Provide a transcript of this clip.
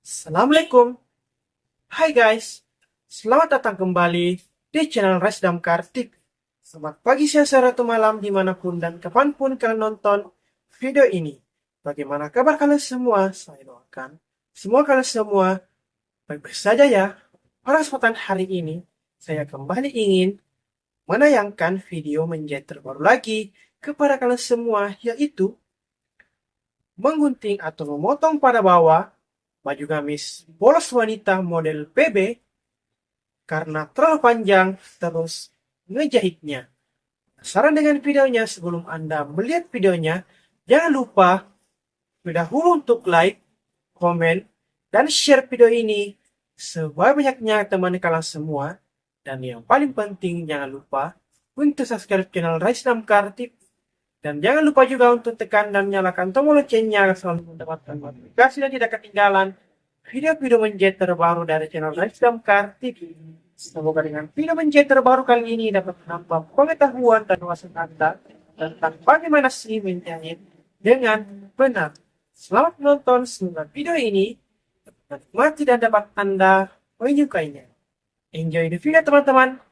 Assalamualaikum. Hai guys, selamat datang kembali di channel Resdam Kartik. Selamat pagi, siang, sore, atau malam dimanapun dan kapanpun kalian nonton video ini. Bagaimana kabar kalian semua? Saya doakan semua kalian semua baik-baik saja ya. Pada kesempatan hari ini, saya kembali ingin menayangkan video menjahit terbaru lagi kepada kalian semua, yaitu menggunting atau memotong pada bawah baju gamis polos wanita model Phebe karena terlalu panjang, terus ngejahitnya. Saran dengan videonya, sebelum Anda melihat videonya, jangan lupa terlebih dahulu untuk like, komen, dan share video ini sebanyak-banyaknya teman kalian semua. Dan yang paling penting, jangan lupa untuk subscribe channel Resdam Kartik. Dan jangan lupa juga untuk tekan dan nyalakan tombol loncengnya agar selalu mendapatkan notifikasi dan tidak ketinggalan video-video menjahit terbaru dari channel Resdam Kartik. Semoga dengan video menjahit terbaru kali ini dapat menambah pengetahuan dan wawasan Anda tentang bagaimana sih menjahit dengan benar. Selamat menonton, semoga video ini dapat menikmati dan dapat Anda menyukainya. Enjoy the video teman-teman.